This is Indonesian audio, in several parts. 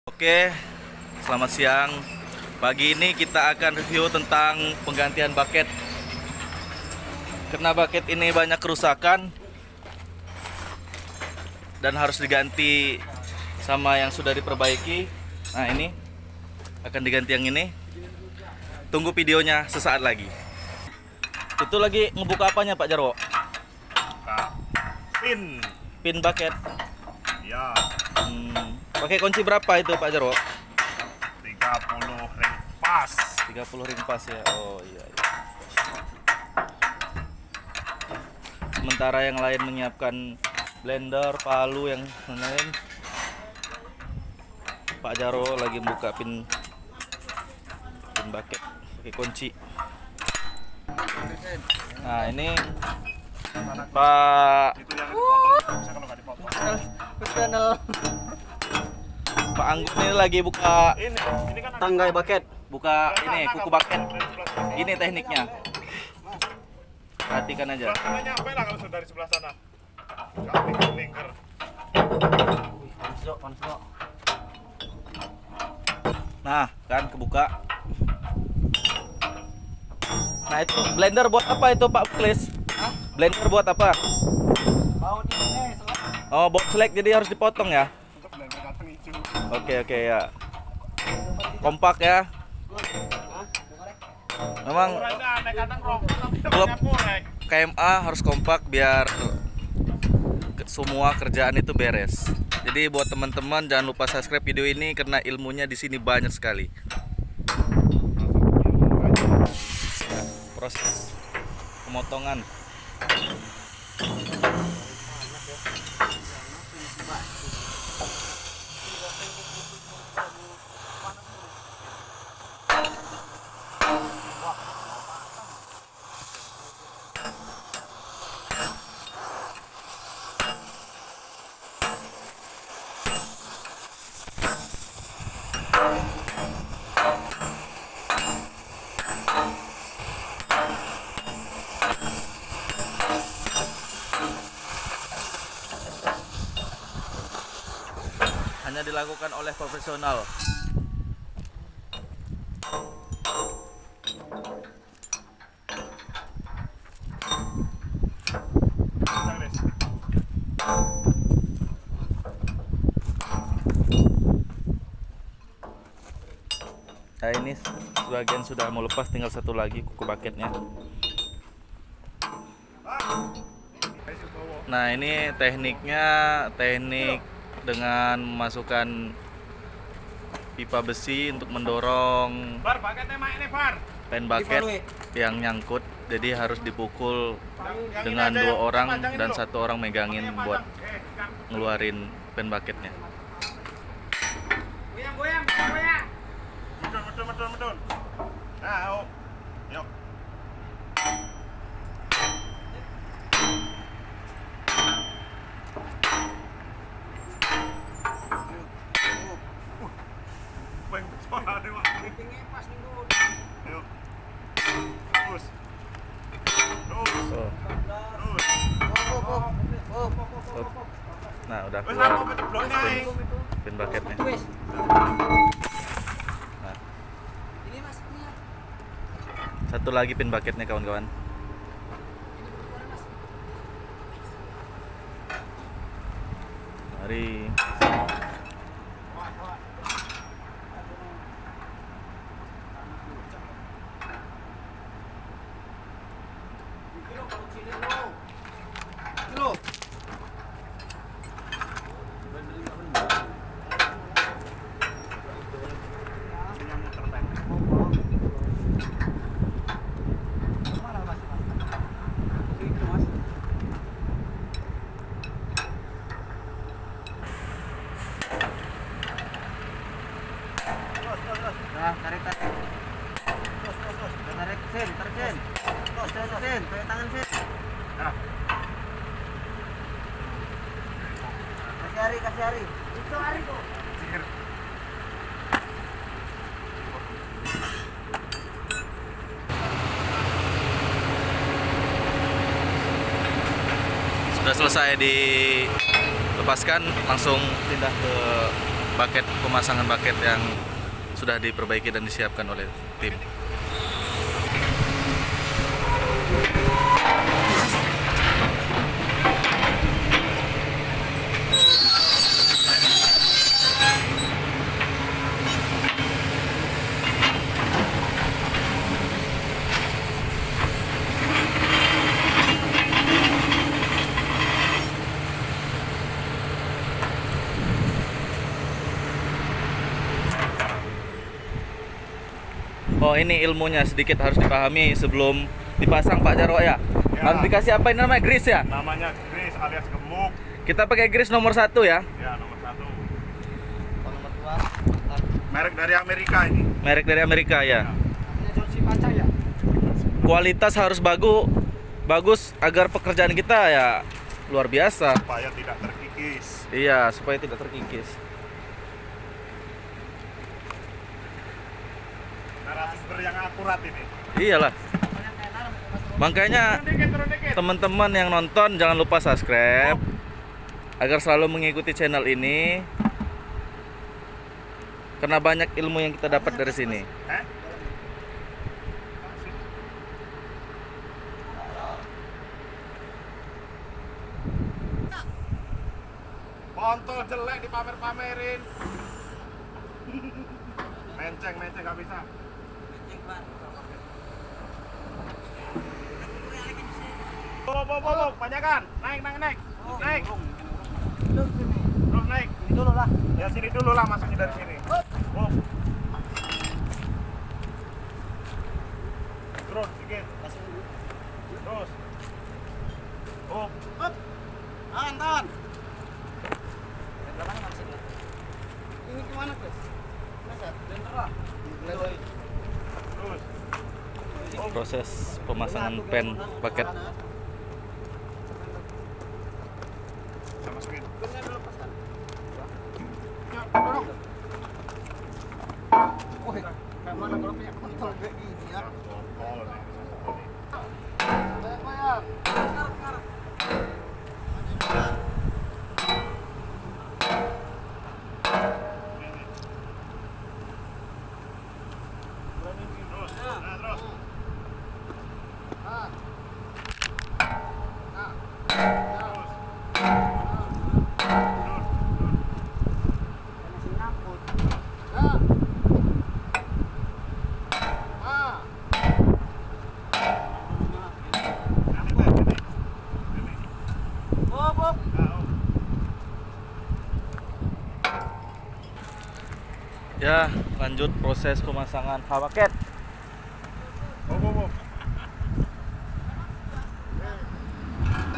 Oke, selamat siang. Pagi ini kita akan review tentang penggantian bucket. Karena bucket ini banyak kerusakan dan harus diganti sama yang sudah diperbaiki. Nah, ini akan diganti yang ini. Tunggu videonya sesaat lagi. Itu lagi ngebuka apanya Pak Jarwo? Pin Pin bucket. ya Pakai kunci berapa itu Pak Jarwo? 30 ring pas. 30 ring pas ya. Oh iya, iya. Sementara yang lain menyiapkan blender, palu yang lain. Pak Jarwo lagi buka pin bucket pakai kunci. Nah, ini Pak Itu yang dipotong bisa kalau nggak dipotong. Pak Anggun ini lagi buka Ini kan ada Tanggai bucket. buka ini kuku bucket. Ini tekniknya. Perhatikan aja. Sebelah nyampe lah kalau sudah dari sebelah sana. Nggak lingkar. Panas dok. Nah, kan kebuka. Nah, itu blender buat apa itu Pak Klis? Blender buat apa? Baut ini selak. Oh, buat selek jadi harus dipotong ya. Untuk blender kacang hijau. Oke ya. Kompak ya. Memang Ukurannya aneh kadang rokok tapi Klub. banyak korek. KMA harus kompak biar semua kerjaan itu beres. Jadi buat teman-teman jangan lupa subscribe video ini karena ilmunya di sini banyak sekali. Proses pemotongan. Hanya dilakukan oleh profesional. Nah, ini sebagian sudah mau lepas, tinggal satu lagi kuku bucketnya. Nah, ini tekniknya teknik dengan memasukkan pipa besi untuk mendorong Bar, paketnya mak ini, Bar. pen bucket yang nyangkut. Jadi harus dipukul Yang dengan ini aja, dua yang orang panjang ini dan loh. satu orang megangin Yang buat panjang. Kan. ngeluarin pen bucketnya. Goyang. Medun. Nah, yuk. Bang, soalnya Mak. Yuk. Terus. Oh. Nah, udah Wes keluar apa bloknya? pin bucketnya. Nah, satu lagi pin bucketnya kawan-kawan. Mari. Nah, tarik. Tarik sen. Sen, pakai tangan sen. Nah, Kasih hari. Itu hari kok. sihir. Sudah selesai dilepaskan, langsung pindah ke Paket pemasangan paket yang sudah diperbaiki dan disiapkan oleh tim. Oh, ini ilmunya sedikit harus dipahami sebelum dipasang Pak Jarwo ya. Ya. Harus dikasih apa ini namanya, grease ya? Namanya grease alias gemuk. Kita pakai grease nomor 1 ya. Ya, nomor 1. Nomor 2. Merek dari Amerika ini. Merek dari Amerika ya. Ini Johnson Paca ya. Kualitas harus bagus agar pekerjaan kita ya luar biasa. Supaya tidak terkikis. Iya, supaya tidak terkikis. Narasumber yang akurat ini. Iyalah. Makanya Turun dikit. teman-teman yang nonton jangan lupa subscribe agar selalu mengikuti channel ini. Karena banyak ilmu yang kita dapat dari sini. Eh? Kontol jelek dipamer-pamerin. Menceng gak bisa. Bob, banyakan. Naik. Naik. Terus naik. Ini dulu lah. Ya sini dulu lah, masuknya dari sini. Bob. Terus dikit. Terus. Bob. Tahan. Ini kemana, Chris? Terus. Proses pemasangan pen paket. Kita masukin. Mana kalau punya kontol kayak gini ya? Kontol nih. Bayar. Terus. Nah, terus. Masih nyangkut. Bob. Ya, lanjut proses pemasangan paket. Bob.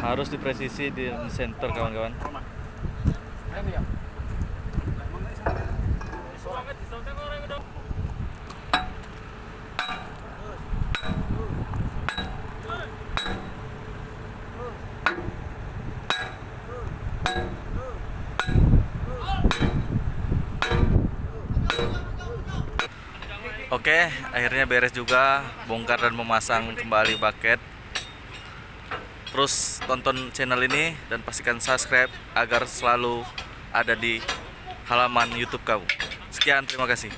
Harus dipresisi di center kawan-kawan. Ini ya. Oke, akhirnya beres juga bongkar dan memasang kembali paket. Terus tonton channel ini dan pastikan subscribe agar selalu ada di halaman YouTube kamu. Sekian, terima kasih.